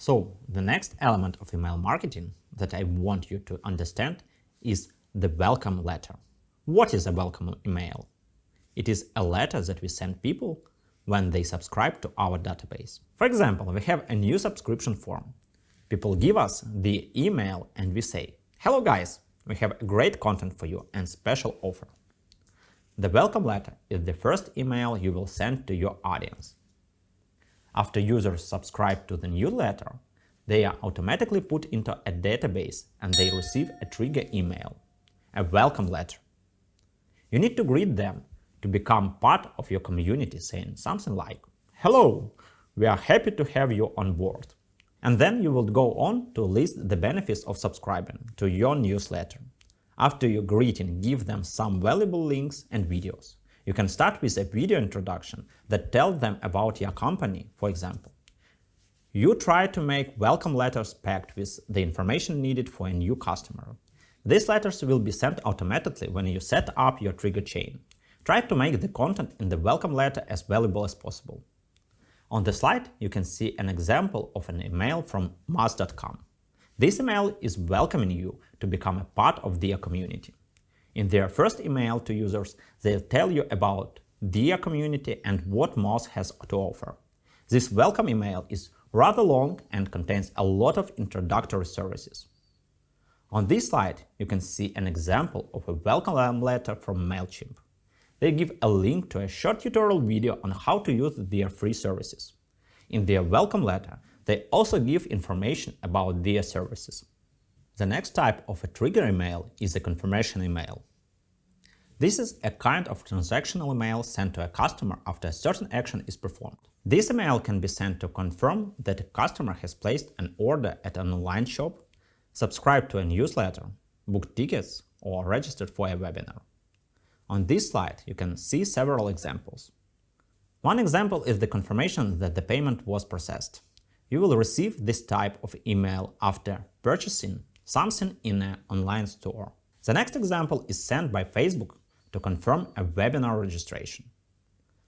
So, the next element of email marketing that I want you to understand is the welcome letter. What is a welcome email? It is a letter that we send people when they subscribe to our database. For example, we have a new subscription form. People give us the email and we say, "Hello guys, we have great content for you and special offer." The welcome letter is the first email you will send to your audience. After users subscribe to the newsletter, they are automatically put into a database and they receive a trigger email, a welcome letter. You need to greet them to become part of your community, saying something like, "Hello, we are happy to have you on board." And then you will go on to list the benefits of subscribing to your newsletter. After your greeting, give them some valuable links and videos. You can start with a video introduction that tells them about your company, for example. You try to make welcome letters packed with the information needed for a new customer. These letters will be sent automatically when you set up your trigger chain. Try to make the content in the welcome letter as valuable as possible. On the slide, you can see an example of an email from Mars.com. This email is welcoming you to become a part of their community. In their first email to users, they'll tell you about their community and what Moz has to offer. This welcome email is rather long and contains a lot of introductory services. On this slide, you can see an example of a welcome letter from MailChimp. They give a link to a short tutorial video on how to use their free services. In their welcome letter, they also give information about their services. The next type of a trigger email is a confirmation email. This is a kind of transactional email sent to a customer after a certain action is performed. This email can be sent to confirm that a customer has placed an order at an online shop, subscribed to a newsletter, booked tickets, or registered for a webinar. On this slide, you can see several examples. One example is the confirmation that the payment was processed. You will receive this type of email after purchasing something in an online store. The next example is sent by Facebook to confirm a webinar registration.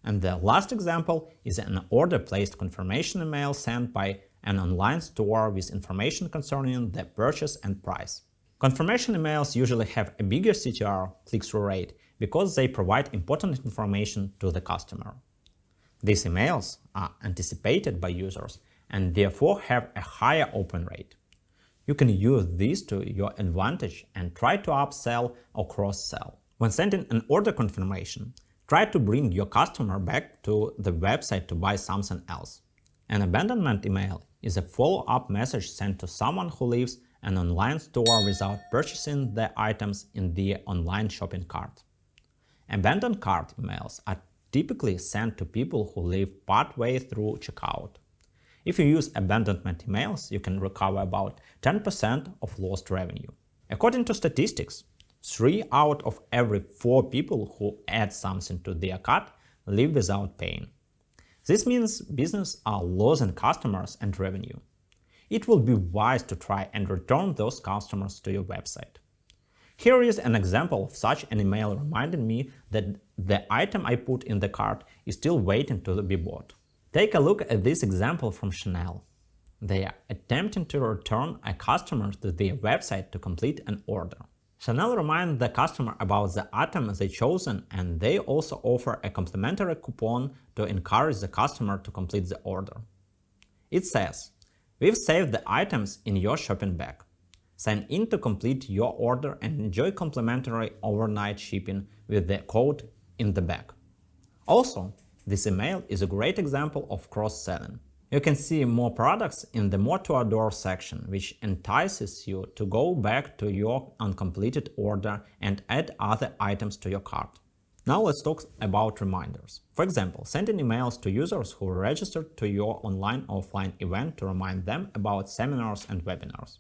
And the last example is an order placed confirmation email sent by an online store with information concerning the purchase and price. Confirmation emails usually have a bigger CTR, click-through rate, because they provide important information to the customer. These emails are anticipated by users and therefore have a higher open rate. You can use this to your advantage and try to upsell or cross-sell. When sending an order confirmation, try to bring your customer back to the website to buy something else. An abandonment email is a follow-up message sent to someone who leaves an online store without purchasing the items in the online shopping cart. Abandoned cart emails are typically sent to people who leave partway through checkout. If you use abandonment emails, you can recover about 10% of lost revenue. According to statistics, 3 out of every 4 people who add something to their cart leave without paying. This means businesses are losing customers and revenue. It will be wise to try and return those customers to your website. Here is an example of such an email reminding me that the item I put in the cart is still waiting to be bought. Take a look at this example from Chanel. They are attempting to return a customer to their website to complete an order. Chanel reminds the customer about the item they chosen, and they also offer a complimentary coupon to encourage the customer to complete the order. It says, "We've saved the items in your shopping bag. Sign in to complete your order and enjoy complimentary overnight shipping with the code in the bag." Also, this email is a great example of cross-selling. You can see more products in the More to Adore section, which entices you to go back to your uncompleted order and add other items to your cart. Now let's talk about reminders. For example, sending emails to users who registered to your online or offline event to remind them about seminars and webinars.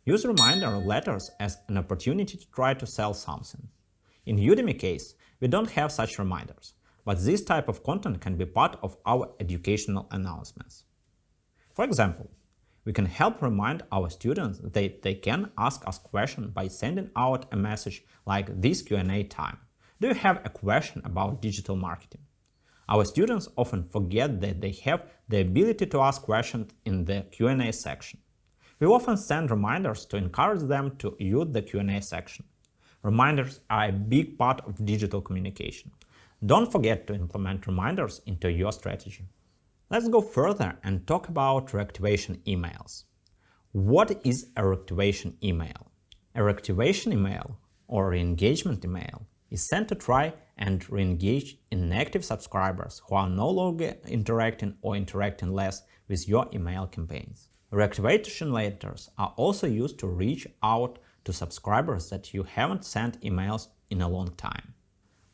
Use reminder letters as an opportunity to try to sell something. In Udemy case, we don't have such reminders, but this type of content can be part of our educational announcements. For example, we can help remind our students that they can ask us questions by sending out a message like this Q&A time. Do you have a question about digital marketing? Our students often forget that they have the ability to ask questions in the Q&A section. We often send reminders to encourage them to use the Q&A section. Reminders are a big part of digital communication. Don't forget to implement reminders into your strategy. Let's go further and talk about reactivation emails. What is a reactivation email? A reactivation email or re-engagement email is sent to try and re-engage inactive subscribers who are no longer interacting or interacting less with your email campaigns. Reactivation letters are also used to reach out to subscribers that you haven't sent emails in a long time.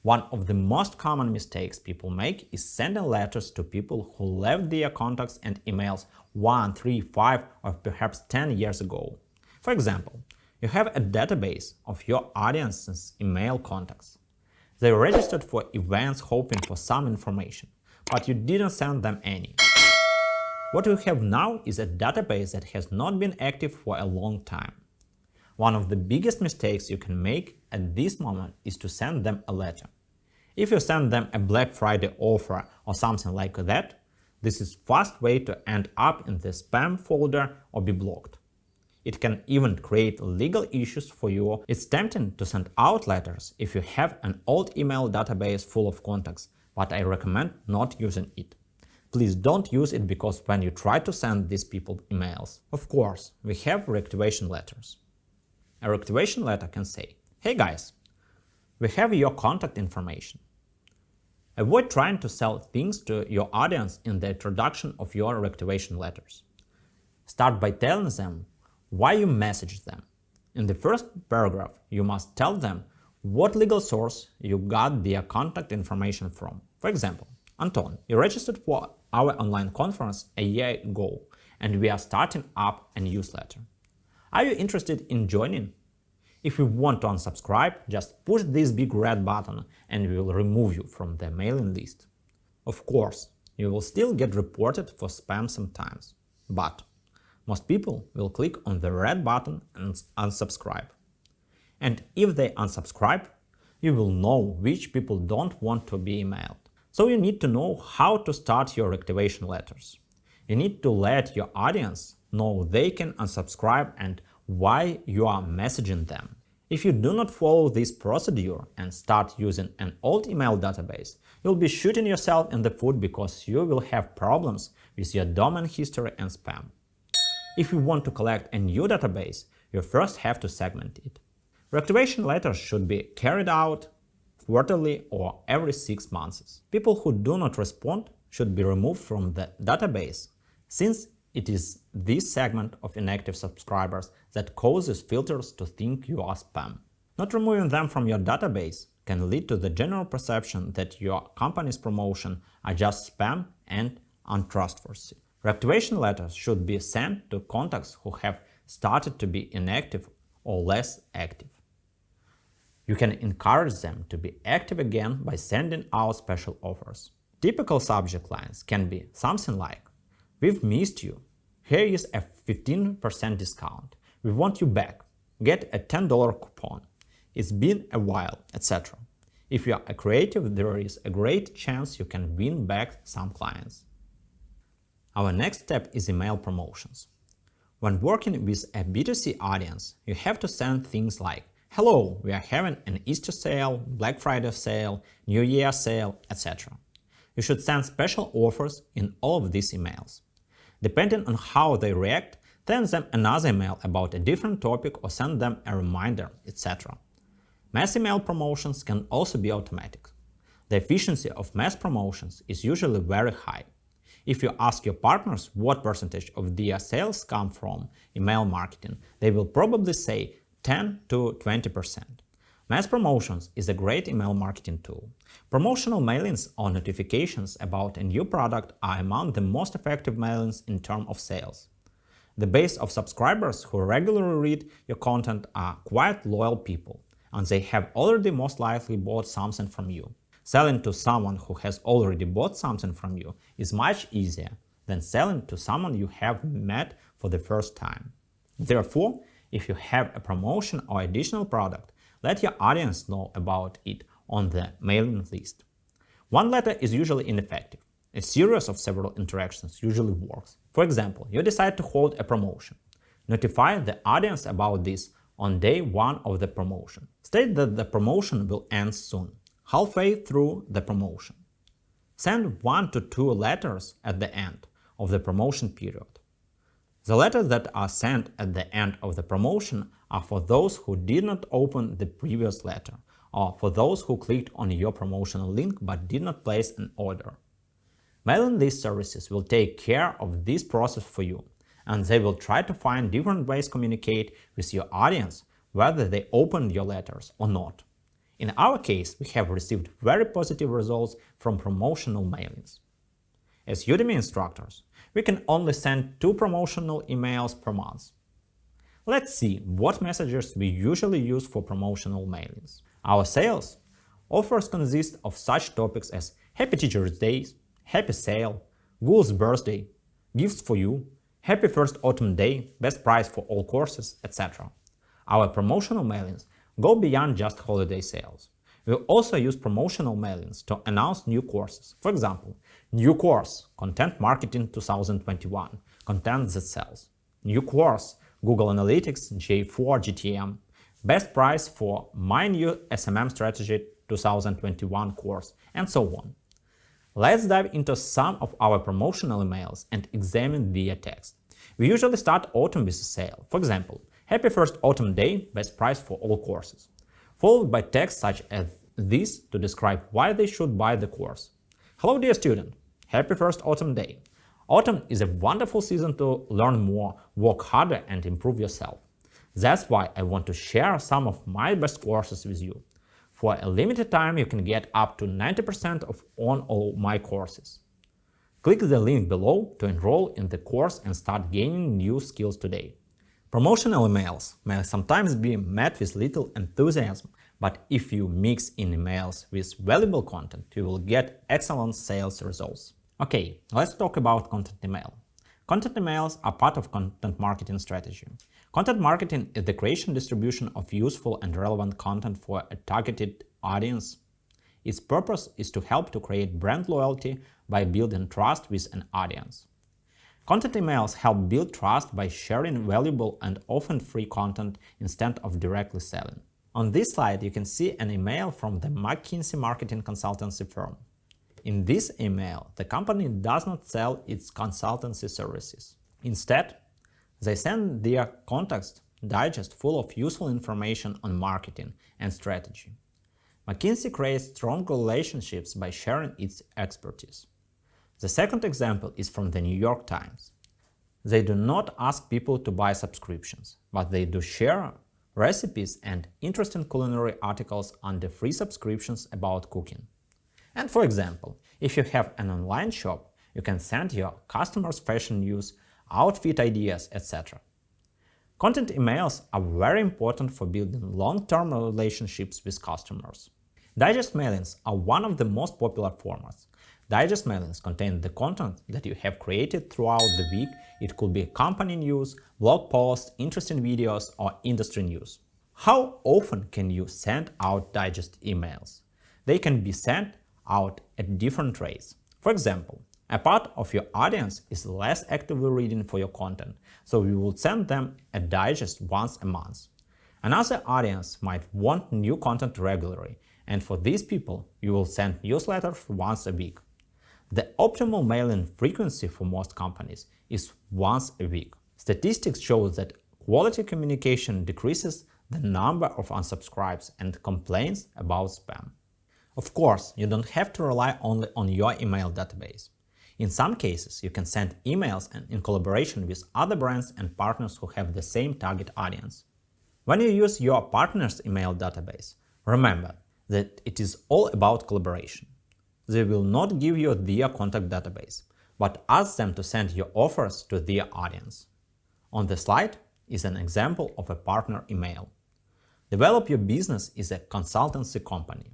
One of the most common mistakes people make is sending letters to people who left their contacts and emails 1, 3, 5 or perhaps 10 years ago. For example, you have a database of your audience's email contacts. They registered for events hoping for some information, but you didn't send them any. What we have now is a database that has not been active for a long time. One of the biggest mistakes you can make at this moment is to send them a letter. If you send them a Black Friday offer or something like that, this is a fast way to end up in the spam folder or be blocked. It can even create legal issues for you. It's tempting to send out letters if you have an old email database full of contacts, but I recommend not using it. Please don't use it because when you try to send these people emails. Of course, we have reactivation letters. A reactivation letter can say, "Hey guys, we have your contact information." Avoid trying to sell things to your audience in the introduction of your reactivation letters. Start by telling them why you messaged them. In the first paragraph, you must tell them what legal source you got their contact information from. For example, Anton, you registered for our online conference a year ago, and we are starting up a newsletter. Are you interested in joining? If you want to unsubscribe, just push this big red button and we will remove you from the mailing list. Of course, you will still get reported for spam sometimes, but most people will click on the red button and unsubscribe. And if they unsubscribe, you will know which people don't want to be emailed. So you need to know how to start your reactivation letters. You need to let your audience know they can unsubscribe and why you are messaging them. If you do not follow this procedure and start using an old email database, you'll be shooting yourself in the foot because you will have problems with your domain history and spam. If you want to collect a new database, you first have to segment it. Reactivation letters should be carried out quarterly or every 6 months. People who do not respond should be removed from the database, since it is this segment of inactive subscribers that causes filters to think you are spam. Not removing them from your database can lead to the general perception that your company's promotion are just spam and untrustworthy. Reactivation letters should be sent to contacts who have started to be inactive or less active. You can encourage them to be active again by sending out special offers. Typical subject lines can be something like, "We've missed you. Here is a 15% discount. We want you back. Get a $10 coupon. It's been a while," etc. If you are creative, there is a great chance you can win back some clients. Our next step is email promotions. When working with a B2C audience, you have to send things like, "Hello, we are having an Easter sale, Black Friday sale, New Year sale," etc. You should send special offers in all of these emails. Depending on how they react, send them another email about a different topic or send them a reminder, etc. Mass email promotions can also be automatic. The efficiency of mass promotions is usually very high. If you ask your partners what percentage of their sales come from email marketing, they will probably say 10 to 20%. Mass promotions is a great email marketing tool. Promotional mailings or notifications about a new product are among the most effective mailings in terms of sales. The base of subscribers who regularly read your content are quite loyal people, and they have already most likely bought something from you. Selling to someone who has already bought something from you is much easier than selling to someone you have met for the first time. Therefore, if you have a promotion or additional product, let your audience know about it on the mailing list. One letter is usually ineffective. A series of several interactions usually works. For example, you decide to hold a promotion. Notify the audience about this on day 1 of the promotion. State that the promotion will end soon, halfway through the promotion. Send 1 to 2 letters at the end of the promotion period. The letters that are sent at the end of the promotion are for those who did not open the previous letter, or for those who clicked on your promotional link but did not place an order. Mailing list services will take care of this process for you, and they will try to find different ways to communicate with your audience, whether they opened your letters or not. In our case, we have received very positive results from promotional mailings. As Udemy instructors, we can only send 2 promotional emails per month. Let's see what messages we usually use for promotional mailings. Our sales offers consist of such topics as Happy Teacher's Day, Happy Sale, Google's Birthday, Gifts for You, Happy First Autumn Day, Best Price for all courses, etc. Our promotional mailings go beyond just holiday sales. We also use promotional mailings to announce new courses. For example, new course, Content Marketing 2021, content that sells. New course, Google Analytics J4 GTM, best price for my new SMM strategy 2021 course, and so on. Let's dive into some of our promotional emails and examine via text. We usually start autumn with a sale. For example, Happy First Autumn Day, best price for all courses, followed by text such as this to describe why they should buy the course. Hello dear student, Happy First Autumn Day. Autumn is a wonderful season to learn more, work harder and improve yourself. That's why I want to share some of my best courses with you. For a limited time you can get up to 90% off on all my courses. Click the link below to enroll in the course and start gaining new skills today. Promotional emails may sometimes be met with little enthusiasm, but if you mix in emails with valuable content, you will get excellent sales results. Okay, let's talk about content email. Content emails are part of content marketing strategy. Content marketing is the creation and distribution of useful and relevant content for a targeted audience. Its purpose is to help to create brand loyalty by building trust with an audience. Content emails help build trust by sharing valuable and often free content instead of directly selling. On this slide, you can see an email from the McKinsey marketing consultancy firm. In this email, the company does not sell its consultancy services. Instead, they send their context digest full of useful information on marketing and strategy. McKinsey creates strong relationships by sharing its expertise. The second example is from the New York Times. They do not ask people to buy subscriptions, but they do share recipes and interesting culinary articles under free subscriptions about cooking. And for example, if you have an online shop, you can send your customers fashion news, outfit ideas, etc. Content emails are very important for building long-term relationships with customers. Digest mailings are one of the most popular formats. Digest mailings contain the content that you have created throughout the week. It could be company news, blog posts, interesting videos, or industry news. How often can you send out digest emails? They can be sent out at different rates. For example, a part of your audience is less actively reading for your content, so you will send them a digest once a month. Another audience might want new content regularly, and for these people, you will send newsletters once a week. The optimal mailing frequency for most companies is once a week. Statistics show that quality communication decreases the number of unsubscribes and complaints about spam. Of course, you don't have to rely only on your email database. In some cases, you can send emails in collaboration with other brands and partners who have the same target audience. When you use your partner's email database, remember that it is all about collaboration. They will not give you their contact database, but ask them to send your offers to their audience. On the slide is an example of a partner email. Develop Your Business is a consultancy company.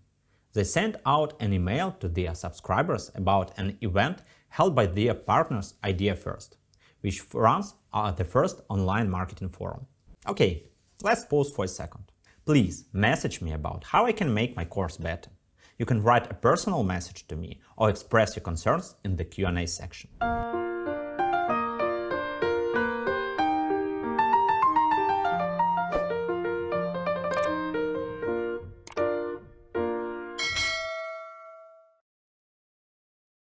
They send out an email to their subscribers about an event held by their partners Idea First, which runs the first online marketing forum. Okay, let's pause for a second. Please message me about how I can make my course better. You can write a personal message to me or express your concerns in the Q&A section.